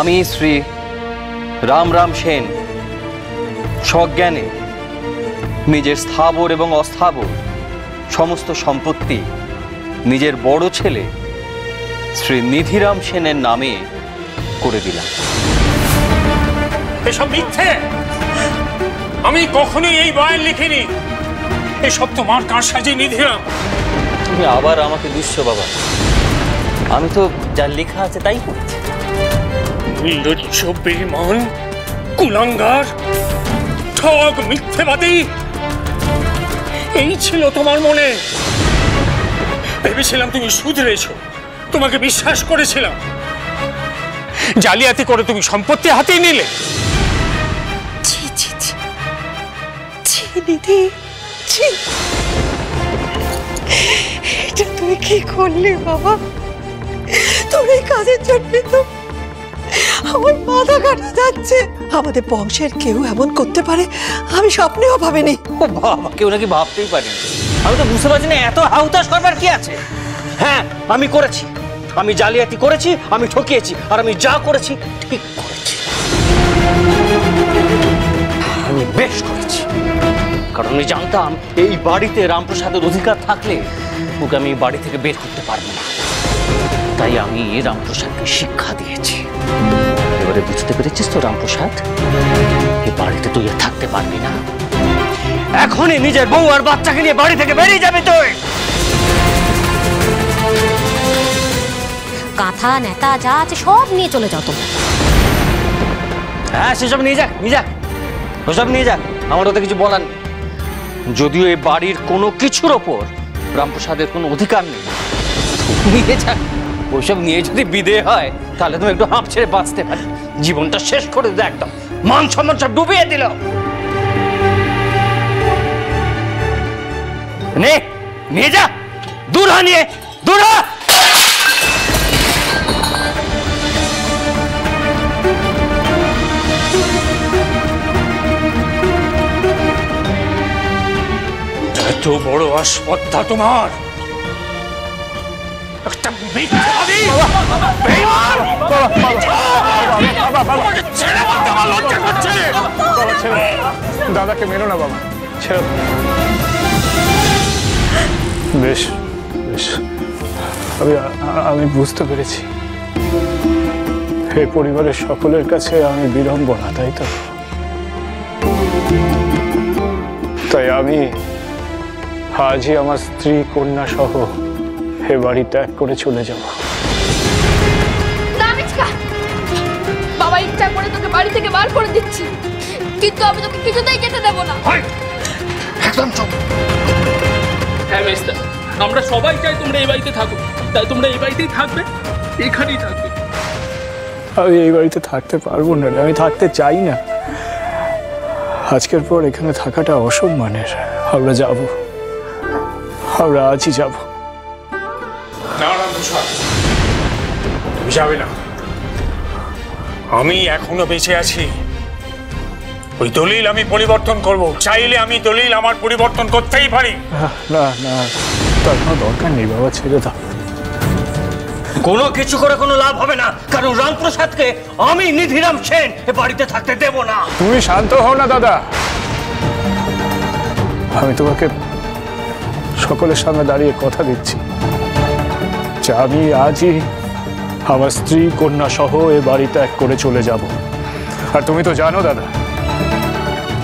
আমি শ্রী রাম সেন সজ্ঞানে নিজের স্থাবর এবং অস্থাবর সমস্ত সম্পত্তি নিজের বড় ছেলে শ্রী নিধিরাম সেনের নামে করে দিলাম। এসব মিথ্যে, আমি কখনোই এই বয়ান লিখিনি। এসব তোমার কারসাজি নিধিরাম। তুমি আবার আমাকে দুষ্য বাবা, আমি তো যা লেখা আছে তাই করেছি। নির্লজ্জ, বেঈমান, কুলাঙ্গার, ঠগ, মিথ্যেবাদী, এই ছিল তোমার মনে। ভেবেছিলাম তুমি শুধরেছো, তোমাকে বিশ্বাস করেছিলাম। জালিয়াতি করে তুমি সম্পত্তি হাতিয়ে নিলে। ছি ছি ছি ছি দিদি, ছি, এটা তুই কি করলি বাবা? তোর এই কাজের জন্য তো আমার মাথা কাটা যাচ্ছে। আমাদের বংশের কেউ এমন করতে পারে আমি স্বপ্নেও ভাবিনি। ও বাবা, কেউ নাকি ভাবতেই পারেনি। আমি তো বুঝতে পারছি না এত হাউতাশ করবার কি আছে। হ্যাঁ, আমি করেছি, আমি জালিয়াতি করেছি, আমি ঠকিয়েছি, আর আমি যা করেছি ঠিক করেছি। আমি বেশ করেছি, কারণ আমি জানতাম এই বাড়িতে রামপ্রসাদের অধিকার থাকলে ওকে আমি বাড়ি থেকে বের করতে পারবো না। তাই আমি রামপ্রসাদকে শিক্ষা দিয়েছি। এবারে বুঝতে পেরেছিস তো রামপ্রসাদ, এই বাড়িতে তুই আর থাকতে পারবি না। এখনই নিজের বউ আর বাচ্চাকে নিয়ে বাড়ি থেকে বেরিয়ে যাবে তুই। কাঁথা নেতা যা আছে সব নিয়ে চলে যাও তোমরা। হ্যাঁ, সেসব নিয়ে যাক, ওসব নিয়ে যাক, আমার ওতে কিছু বলার নেই। যদিও এই বাড়ির কোনো কিছুর ওপর রামপ্রসাদের কোনো অধিকার নেই, নিয়ে যাক। ওইসব নিয়ে যদি বিদেয় হয় তাহলে তুমি একটু হাঁপ ছেড়ে বাঁচতে পারি। জীবনটা শেষ করে দিল, একদম মান সম্মান সব ডুবিয়ে দিল। নিয়ে যা, দূর হ, নিয়ে দূর হ। এত বড় আসপদ্ধা তোমার! একটা মিথ্যাবাদী, বেঈমান! তোমাকে ছেড়ে বলতে আমার লজ্জা করছে। দাদাকে মেরো না বাবা, ছেড়ে। বেশ বেশ, আমি বুঝতে পেরেছি এই পরিবারের সকলের কাছে আমি বিড়ম্বনা, তাই তো? তাই আমি আজই আমার স্ত্রী কন্যা সহ এ বাড়ি ত্যাগ করে চলে যাব। বাবা ইচ্ছা করে তোকে বাড়ি থেকে বার করে দিচ্ছি, কিন্তু আমি তোকে কিছুতেই যেতে দেব না। একদম চুপ। হ্যাঁ মেস্তা, আমরা সবাই চাই তোমরা এই বাড়িতে থাকো, তাই তোমরা এই বাড়িতেই থাকবে, এখানেই থাকবে। আমি এই বাড়িতে থাকতে পারবো না, আমি থাকতে চাই না। আজকের পর এখানে থাকাটা অসম্মানের। আমরা যাব, আমরা আজই যাব। তুমি যাবে না, আমি এখনো বেঁচে আছি। ওই দলিল আমি পরিবর্তন করব, চাইলে আমি দলিল আমার পরিবর্তন করতেই পারি। না না, তার কোনো দরকার নেই বাবা, ছেড়ে দাও। কোনো কিছু করে কোনো লাভ হবে না, কারণ রামপ্রসাদকে আমি নিধিরাম সেন এ বাড়িতে থাকতে দেব না। তুমি শান্ত হও না দাদা, আমি তোমাকে সকলের সামনে দাঁড়িয়ে কথা দিচ্ছি যে আমি আজই আমার স্ত্রী কন্যা সহ এ বাড়ি ত্যাগ করে চলে যাব। আর তুমি তো জানো দাদা,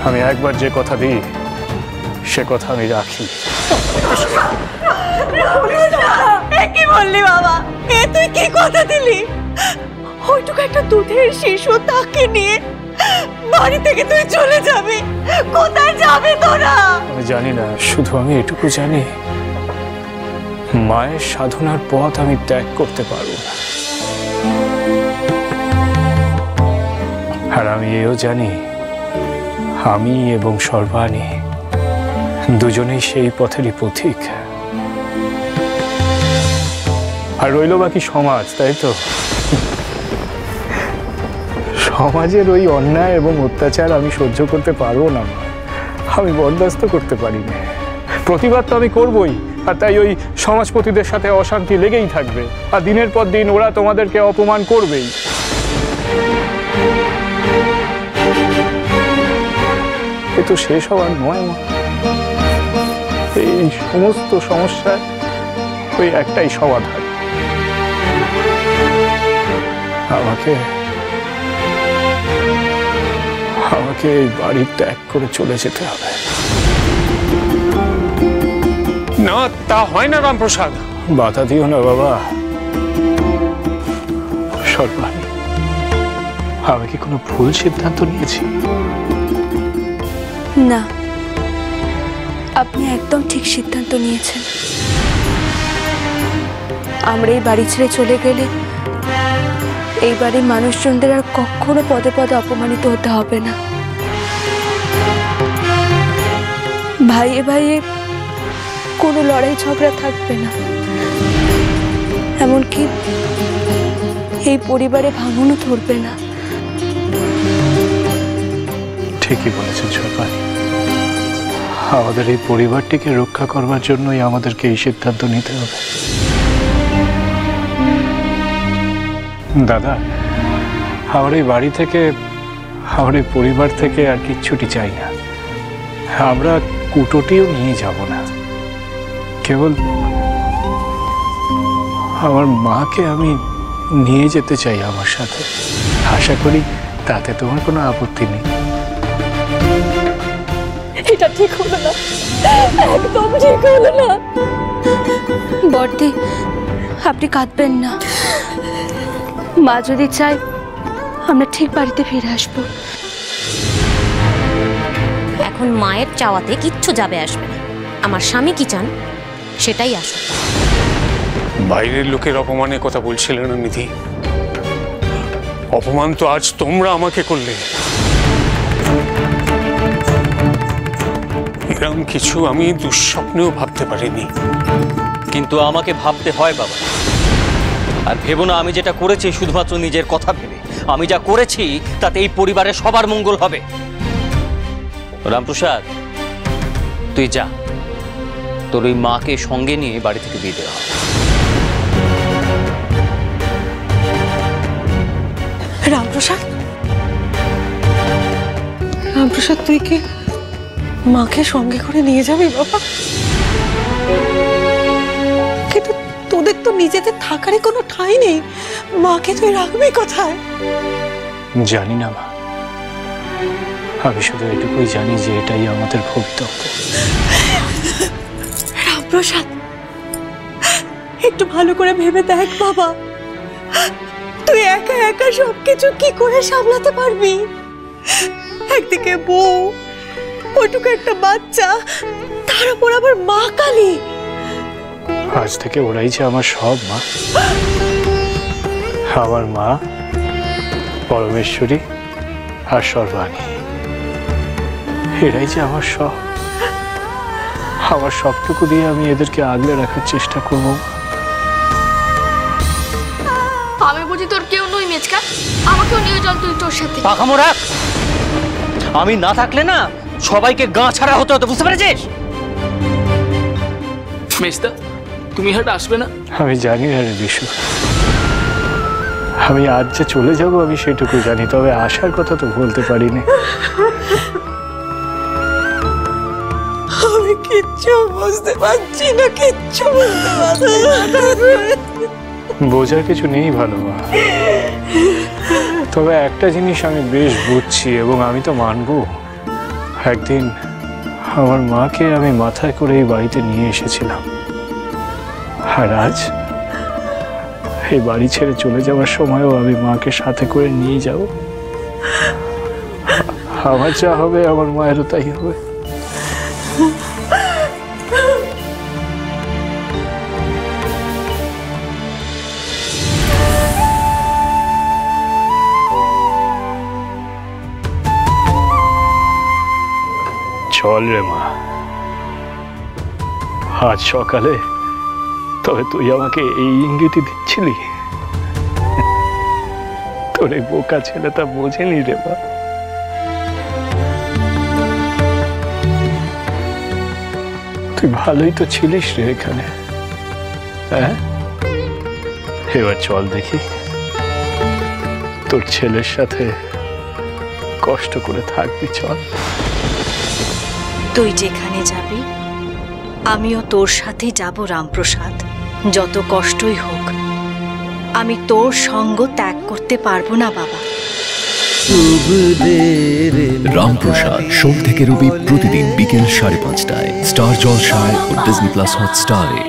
আমি একবার যে কথা দিই সে কথা আমি রাখি। কি বললি বাবা? এ তুই কি কথা দিলি? ওইটুকু একটা দুধের শিশু, তাকে নিয়ে বাড়ি থেকে তুই চলে যাবি? কোথায় যাবি তোরা? আমি জানি না, শুধু আমি এটুকু জানি মায়ের সাধনার পথ আমি ত্যাগ করতে পারবো না। আর আমি এও জানি আমি এবং সর্বাণী দুজনেই সেই পথেরই পথিক। আর রইল বাকি সমাজ, তাই তো? সমাজের ওই অন্যায় এবং অত্যাচার আমি সহ্য করতে পারবো না, আমি বরদাস্ত করতে পারি না। প্রতিবাদ তো আমি করবই, আর তাই ওই সমাজপতিদের সাথে অশান্তি লেগেই থাকবে, আর দিনের পর দিন ওরা তোমাদেরকে অপমান করবেই। এ তো শেষ হওয়ার নয় মা। এই সমস্ত সমস্যার ওই একটাই সমাধান, আমাকে আমাকে এই বাড়ি ত্যাগ করে চলে যেতে হবে। না, তা হয় না রামপ্রসাদ। বাধা দিও না বাবা। সর্বাণী, আমি কি কোনো ভুল সিদ্ধান্ত নিয়েছি? না, আপনি একদম ঠিক সিদ্ধান্ত নিয়েছেন। আমরা এই বাড়ি ছেড়ে চলে গেলে এই বাড়ির মানুষজনদের আর কখনো পদে পদে অপমানিত হতে হবে না। ভাইয়ে ভাইয়ে কোনো লড়াই ঝগড়া থাকবে না, এমনকি এই পরিবারে ভাঙনও ধরবে না। ঠিকই বলেছেন সর্বাণী, আমাদের এই পরিবারটিকে রক্ষা করবার জন্যই আমাদেরকে এই সিদ্ধান্ত নিতে হবে। দাদা, আমার এই বাড়ি থেকে, আমার এই পরিবার থেকে আর কিচ্ছুটি চাই না। আমরা কুটোটিও নিয়ে যাব না, কেবল আমার মাকে আমি নিয়ে যেতে চাই আমার সাথে। আশা করি তাতে তোমার কোনো আপত্তি নেই। এটা ঠিক হলো না, একদম ঠিক হলো না। বর্দি, আপনি কাঁদবেন না। মা যদি চায় আমরা ঠিক বাড়িতে ফিরে আসবো। এখন মায়ের চাওয়াতে কিচ্ছু যাবে আসবে না। আমার স্বামী কি চান সেটাই আসুক। বাইরের লোকের অপমানের কথা বলছিলে না নিধি? অপমান তো আজ তোমরা আমাকে করলে। এরকম কিছু আমি দুঃস্বপ্নেও ভাবতে পারিনি। কিন্তু আমাকে ভাবতে হয় বাবা। আর ভেবো না আমি যেটা করেছি শুধুমাত্র নিজের কথা ভেবে। আমি যা করেছি তাতে এই পরিবারের সবার মঙ্গল হবে। রামপ্রসাদ, তুই যা, তোর ওই মাকে সঙ্গে নিয়ে বাড়ি থেকে বিয়ে দেওয়া। রামপ্রসাদ, রামপ্রসাদ, তুই কি মাকে সঙ্গে করে নিয়ে যাবি বাবা? কিন্তু তোদের তো নিজেদের থাকারই কোনো ঠাঁই নেই, মাকে তুই রাখবি কোথায়? জানি না মা, আমি শুধু এটুকুই জানি যে এটাই আমাদের ভবিতব্য। রামপ্রসাদ, একটু ভালো করে ভেবে দেখ বাবা, তুই একা একা সবকিছু কি করে সামলাতে পারবি? একদিকে বউ, ওইটুকু একটা বাচ্চা, তার উপর আবার মা কালী। আজ থেকে ওরাই যে আমার সব মা। আমার মা, পরমেশ্বরী আর সর্বাণী, এরাই যে আমার সব। আমার সবটুকু দিয়ে আমি এদেরকে আগলে রাখার চেষ্টা করবো। আমি বুঝি তোর কেউ নই মেচকা, আমাকেও নিয়ে চল তুই তোর সাথে। পাখামো রাখ। আমি না থাকলে না সবাইকে গা ছাড়া হতে হতো, বুঝতে পেরেছিস? মেজদা, তুমি হাট আসবে না? আমি জানি না রে বিশু, আমি আজ যে চলে যাব আমি সেটুকু জানি, তবে আসার কথা তো বলতে পারিনি। আমি কিচ্ছু বুঝতে পারছি না, কিচ্ছু বুঝতে পারছি না। বোঝার কিছু নেই ভালো মা, তবে একটা জিনিস আমি বেশ বুঝছি এবং আমি তো মানবো। একদিন আমার মাকে আমি মাথায় করে এই বাড়িতে নিয়ে এসেছিলাম, আর আজ এই বাড়ি ছেড়ে চলে যাওয়ার সময়ও আমি মাকে সাথে করে নিয়ে যাব। আমার যা হবে আমার মায়েরও তাই হবে। চল রে মা, আজ সকালে তবে তুই আমাকে এই ইঙ্গিতই দিচ্ছিলি? তোর এই বোকা ছেলেটা বোঝেনি রে মা। তুই ভালোই তো ছিলিস রে এখানে, হ্যাঁ? এবার চল দেখি তোর ছেলের সাথে কষ্ট করে থাকবি। চল, তুই যেখানে যাবি আমিও তোর সাথে যাব রামপ্রসাদ। যত কষ্টই হোক আমি তোর সঙ্গ ত্যাগ করতে পারবো না বাবা। রামপ্রসাদ সোম থেকে রবি প্রতিদিন বিকেল 5:30টায় স্টার জলসায় ও ডিজনি প্লাস হটস্টারে।